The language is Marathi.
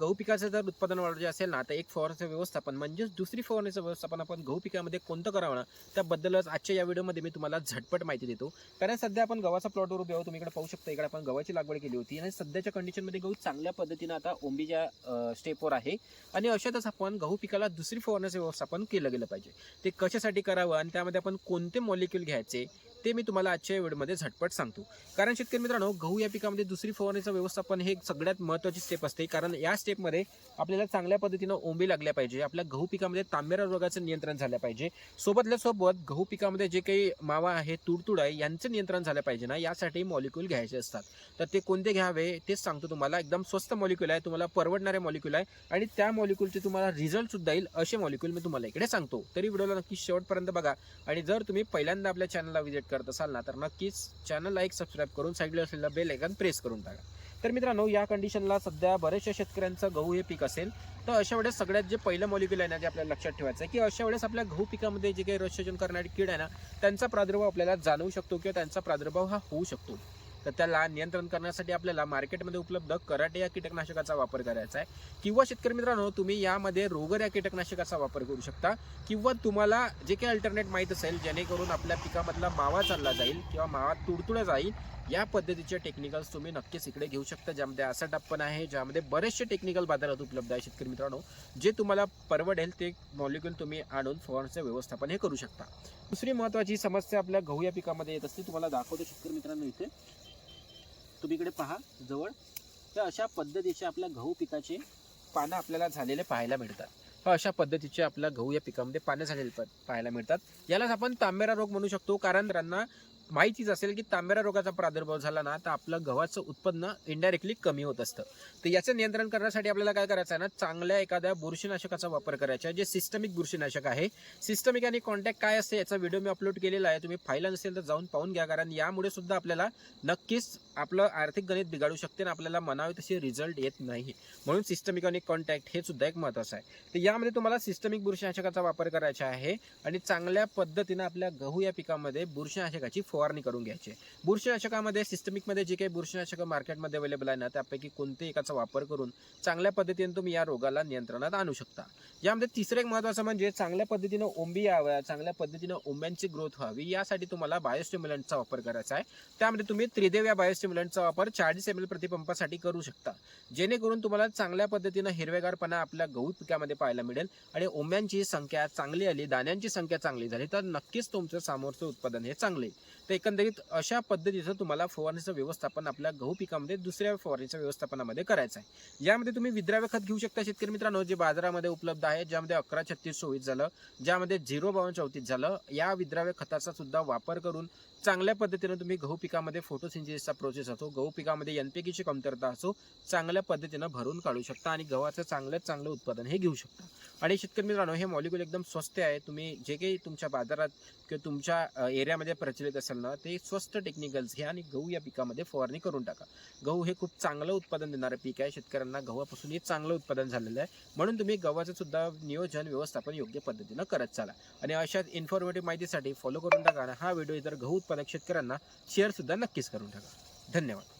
गहू पिकाचं जर उत्पादन वाढवायचे असेल ना, तर एक फवारण्याचं व्यवस्थापन म्हणजेच दुसरी फवारण्याचं व्यवस्थापन आपण गहू पिकामध्ये कोणतं करावं ना, त्याबद्दलच आजच्या या व्हिडिओमध्ये मी तुम्हाला झटपट माहिती देतो. कारण सध्या आपण गव्हाचा प्लॉटवर उभे आहोत. तुम्ही इकडे पाहू शकता, इकडे आपण गव्हाची लागवड केली होती आणि सध्याच्या कंडिशनमध्ये गहू चांगल्या पद्धतीने आता ओंबीच्या स्टेपवर आहे आणि अशातच आपण गहू पिकाला दुसरी फवारण्याचं व्यवस्थापन केलं गेलं पाहिजे. ते कशासाठी करावं आणि त्यामध्ये आपण कोणते मॉलिक्यूल घ्यायचे ते मी तुम्हाला आजच्या व्हिडिओमध्ये झटपट सांगतो. कारण शेतकरी मित्रांनो, गहू या पिकामध्ये दुसरी फवारणीचं व्यवस्थापन हे सगळ्यात महत्त्वाची स्टेप असते. कारण या स्टेपमध्ये आपल्याला चांगल्या पद्धतीनं ओंबी लागल्या पाहिजे, आपल्या गहू पिकामध्ये तांबेरा रोगाचं नियंत्रण झालं पाहिजे, सोबतल्या सोबत गहू पिकामध्ये जे काही मावा आहे, तुडतुड आहे, यांचं नियंत्रण झालं पाहिजे ना, यासाठी मॉलिक्यूल घ्यायचे असतात. तर ते कोणते घ्यावे तेच सांगतो तुम्हाला. एकदम स्वस्त मॉलिक्यूल आहे, तुम्हाला परवडणारे मॉलिक्यूल आहे आणि त्या मॉलिक्यूलचे तुम्हाला रिझल्ट सुद्धा येईल असे मॉलिक्यूल मी तुम्हाला इकडे सांगतो. तरी व्हिडिओला नक्की शेवटपर्यंत बघा आणि जर तुम्ही पहिल्यांदा आपल्या चॅनलला व्हिजिट करत असाल ना, तर नक्कीच चॅनल लाईक सबस्क्राईब करून साईडला असलेला बेल आयकॉन प्रेस करून टाका. तर मित्रांनो, या कंडिशनला सध्या बरेचशा शेतकऱ्यांचं गहू हे पीक असेल, तर अशा वेळेस सगळ्यात जे पहिलं मॉलिक्यूल आहे ना, जे आपल्याला लक्षात ठेवायचं आहे की अशा वेळेस आपल्या गहू पिकामध्ये जे काही रसशोषण करणारी कीड आहे ना, त्यांचा प्रादुर्भाव आपल्याला जाणवू शकतो किंवा त्यांचा प्रादुर्भाव हा होऊ शकतो. तर त्याला नियंत्रण करण्यासाठी आपल्याला मार्केटमध्ये उपलब्ध कराटे या कीटकनाशकाचा वापर करायचा आहे. किंवा शेतकरी मित्रांनो, तुम्ही यामध्ये रोगर या कीटकनाशकाचा वापर करू शकता. किंवा तुम्हाला जे काही अल्टरनेट माहीत असेल, जेणेकरून आपल्या पिकामधला मावा चालला जाईल किंवा मावा तुडतुडा जाईल, या पद्धतीचे टेक्निकल्स तुम्ही नक्कीच इकडे घेऊ शकता. ज्यामध्ये असा टप्पन आहे, ज्यामध्ये बरेचसे टेक्निकल बाजारात उपलब्ध आहे शेतकरी मित्रांनो. जे तुम्हाला परवडेल ते मॉलिक्यूल तुम्ही आणून फवारण्याचे व्यवस्थापन हे करू शकता. दुसरी महत्त्वाची समस्या आपल्या गहू या पिकामध्ये येत असते, तुम्हाला दाखवतो शेतकरी मित्रांनो. इथे तुम्ही इकडे पहा जवळ, तर अशा पद्धतीचे आपल्या गहू पिकाचे पानं आपल्याला झालेले पाहायला मिळतात. अशा पद्धतीचे आपल्या गहू या पिकामध्ये पानं झालेले पाहायला मिळतात. यालाच आपण तांबेरा रोग म्हणू शकतो. कारण त्यांना माहितीच असेल की तांबेरा रोगाचा प्रादुर्भाव झाला ना, तर आपलं गव्हाचं उत्पन्न इनडायरेक्टली कमी होत असतं. तर याचं नियंत्रण करण्यासाठी आपल्याला काय करायचं आहे ना, चांगल्या एखाद्या बुरशीनाशकाचा वापर करायचा आहे, जे सिस्टमिक बुरशीनाशक आहे. सिस्टमिक आणि कॉन्टॅक्ट काय असते याचा व्हिडिओ मी अपलोड केलेला आहे, तुम्ही पाहिला नसेल तर जाऊन पाहून घ्या. कारण यामुळे सुद्धा आपल्याला नक्कीच आपलं आर्थिक गणित बिघाडू शकते आणि आपल्याला म्हणावे तसे रिझल्ट येत नाही. म्हणून सिस्टमिक आणि कॉन्टॅक्ट हे सुद्धा एक महत्त्वाचं आहे. तर यामध्ये तुम्हाला सिस्टमिक बुरशीनाशकाचा वापर करायचा आहे आणि चांगल्या पद्धतीने आपल्या गहू या पिकामध्ये बुरशीनाशकाची फवारणी करून घ्यायची. बुरशीनाशकामध्ये सिस्टमिकमध्ये जे काही बुरशीनाशक मार्केटमध्ये अवेलेबल आहे ना, त्यापैकी कोणते एकाचा वापर करून चांगल्या पद्धतीने तुम्ही या रोगाला नियंत्रणात आणू शकता. यामध्ये तिसरं एक महत्त्वाचं म्हणजे चांगल्या पद्धतीनं ओंबी याव्या, चांगल्या पद्धतीनं ओंब्यांची ग्रोथ व्हावी, यासाठी तुम्हाला बायोस्टिम्युलंटचा वापर करायचा आहे. त्यामध्ये तुम्ही त्रिदेव या बायोस्टिम्युलंटचा वापर 40 ml प्रतिपंपासाठी करू शकता, जेणेकरून तुम्हाला चांगल्या पद्धतीनं हिरवेगारपणा आपल्या गहू पिकामध्ये पाहायला मिळेल आणि ओंब्यांची संख्या चांगली आली, दाण्यांची संख्या चांगली झाली, तर नक्कीच तुमचं समोरचं उत्पादन हे चांगले. तर एकंदरीत अशा पद्धतीचं तुम्हाला फवारणीचं व्यवस्थापन आपल्या गहू पिकामध्ये दुसऱ्या फवारणीच्या व्यवस्थापनामध्ये करायचं आहे. यामध्ये तुम्ही विद्राव्य खत घेऊ शकता शेतकरी मित्रांनो, जे बाजारामध्ये उपलब्ध आहे, ज्यामध्ये 11-36-24 झालं, ज्यामध्ये 0-52-34 झालं. या विद्राव्य खताचा सुद्धा वापर करून चांगल्या पद्धतीने तुम्ही गहू पिकामध्ये फोटोसिंथेसिसचा प्रोसेस असो, गहू पिकामध्ये एनपीकेची कमतरता असो, चांगल्या पद्धतीनं भरून काढू शकता आणि गव्हाचं चांगलं उत्पादन हे घेऊ शकता. आणि शेतकरी मित्रांनो, हे मॉलिक्यूल एकदम स्वस्त आहे. तुम्ही जे काही तुमच्या बाजारात किंवा तुमच्या एरियामध्ये प्रचलित असेल ना, ते स्वस्त टेक्निकल्स घ्या आणि गहू या पिकामध्ये फवारणी करून टाका. गहू हे खूप चांगलं उत्पादन देणारं पीक आहे. शेतकऱ्यांना गव्हापासून हे चांगलं उत्पादन झालेलं आहे. म्हणून तुम्ही गव्हाचं सुद्धा नियोजन व्यवस्थापन योग्य पद्धतीनं करत चाला. आणि अशाच इन्फॉर्मेटिव्ह माहितीसाठी फॉलो करून टाका आणि हा व्हिडिओ इतर गहू उत्पादक शेतकऱ्यांना शेअर सुद्धा नक्कीच करून टाका. धन्यवाद.